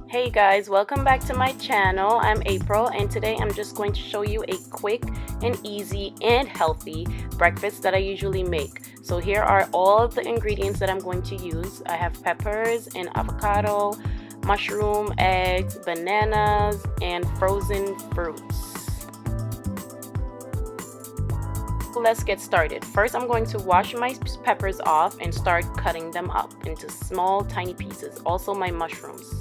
Hey guys, welcome back to my channel. I'm April and today I'm just going to show you a quick and easy and healthy breakfast that I usually make. So here are all of the ingredients that I'm going to use. I have peppers and avocado, mushroom, eggs, bananas, and frozen fruits. Let's get started. First, I'm going to wash my peppers off and start cutting them up into small, tiny pieces. Also my mushrooms.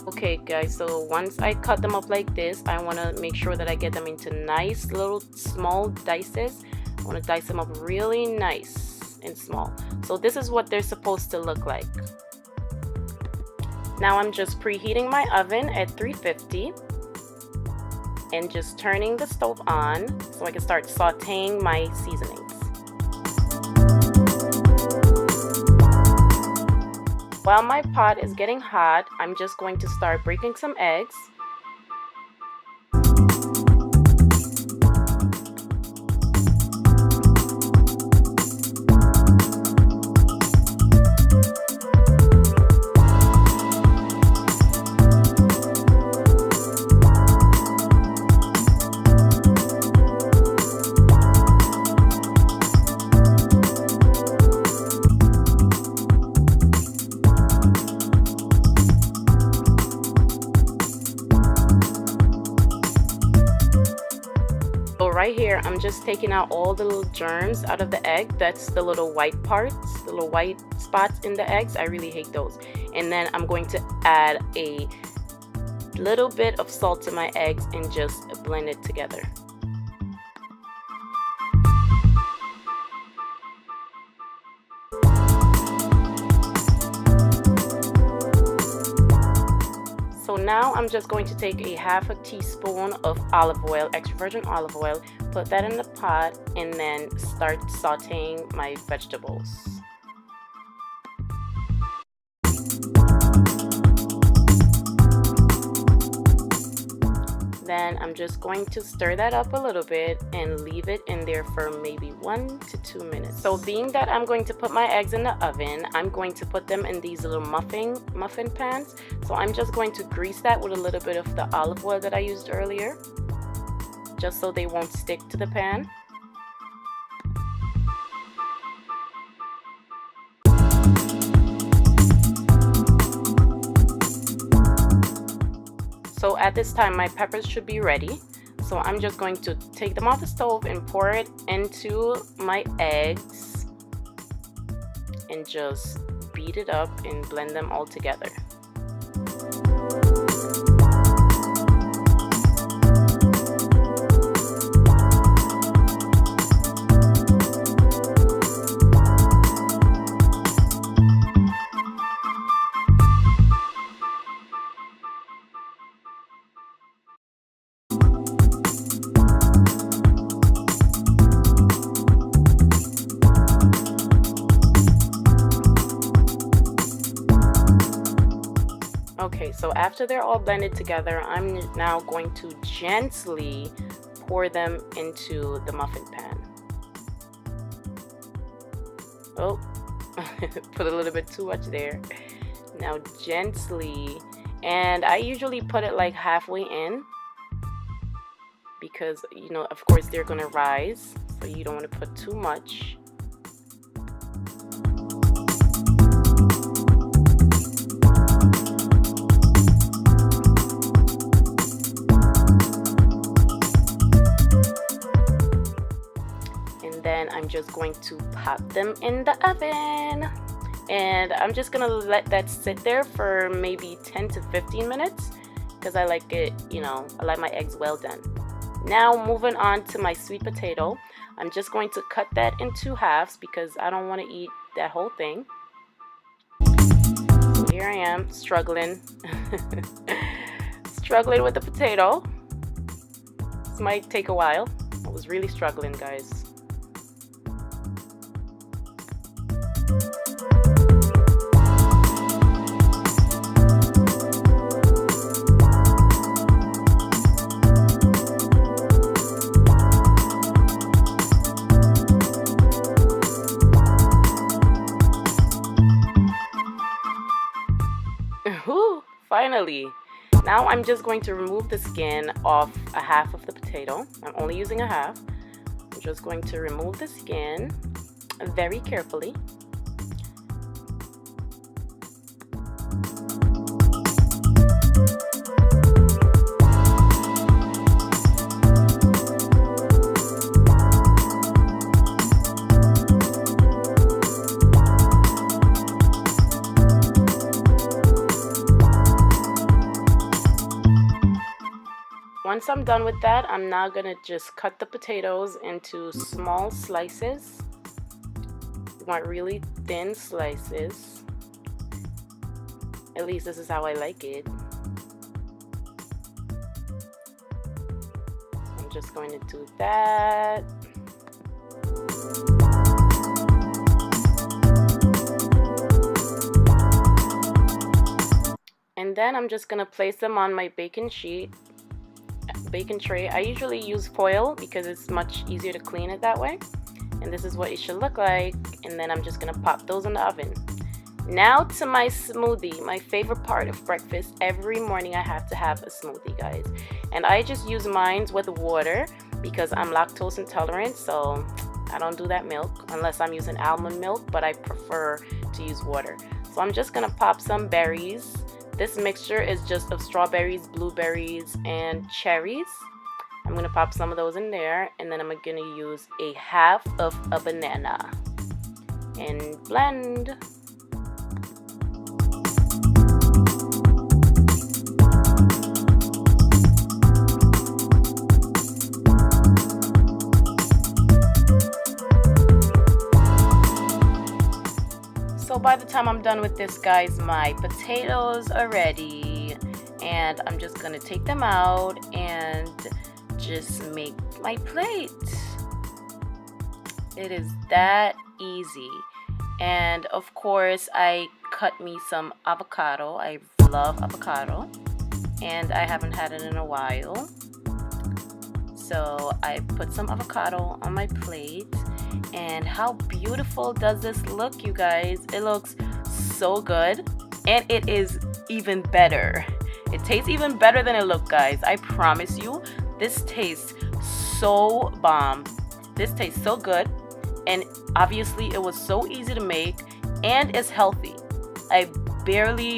Okay guys, so once I cut them up like this, I want to make sure that I get them into nice little small dices. I want to dice them up really nice and small. So this is what they're supposed to look like. Now I'm just preheating my oven at 350 and just turning the stove on so I can start sauteing my seasonings. While my pot is getting hot, I'm just going to start breaking some eggs. Right here, I'm just taking out all the little germs out of the egg. That's the little white parts, the little white spots in the eggs. I really hate those. And then I'm going to add a little bit of salt to my eggs and just blend it together. So now I'm just going to take a half a teaspoon of olive oil, extra virgin olive oil, put that in the pot, and then start sauteing my vegetables. Then I'm just going to stir that up a little bit and leave it in there for maybe 1 to 2 minutes. So being that I'm going to put my eggs in the oven, I'm going to put them in these little muffin pans. So I'm just going to grease that with a little bit of the olive oil that I used earlier, just so they won't stick to the pan. So at this time my peppers should be ready. So I'm just going to take them off the stove and pour it into my eggs and just beat it up and blend them all together. Okay, so after they're all blended together, I'm now going to gently pour them into the muffin pan. Oh, put a little bit too much there. Now gently, and I usually put it like halfway in because, you know, of course they're gonna rise, so you don't want to put too much. Then I'm just going to pop them in the oven, and I'm just gonna let that sit there for maybe 10 to 15 minutes, because I like it, I like my eggs well done. Now moving on to my sweet potato. I'm just going to cut that in 2 halves because I don't want to eat that whole thing. So here I am struggling. Struggling with the potato. This might take a while. I was really struggling, guys. Whew, finally. Now I'm just going to remove the skin off a half of the potato. I'm only using a half. I'm just going to remove the skin very carefully. Once I'm done with that, I'm now gonna just cut the potatoes into small slices. You want really thin slices. At least this is how I like it. I'm just going to do that. And then I'm just gonna place them on my baking tray. I usually use foil because it's much easier to clean it that way. And this is what it should look like. And then I'm just gonna pop those in the oven. Now to my smoothie, my favorite part of breakfast. Every morning I have to have a smoothie, guys. And I just use mine with water because I'm lactose intolerant, so I don't do that milk unless I'm using almond milk, but I prefer to use water. So I'm just gonna pop some berries. This mixture is just of strawberries, blueberries, and cherries. I'm gonna pop some of those in there, and then I'm gonna use a half of a banana and blend. So by the time I'm done with this, guys, my potatoes are ready, and I'm just gonna take them out and just make my plate. It is that easy. And of course, I cut me some avocado. I love avocado, and I haven't had it in a while. So I put some avocado on my plate. And how beautiful does this look, you guys? It looks so good, and it is even better. It tastes even better than it looked, guys. I promise you, this tastes so bomb. This tastes so good, and obviously it was so easy to make, and it's healthy. I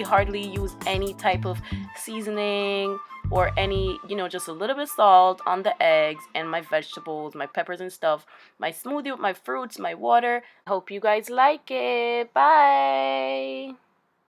hardly use any type of seasoning or any, just a little bit of salt on the eggs and my vegetables, my peppers and stuff, my smoothie with my fruits, my water. Hope you guys like it. Bye.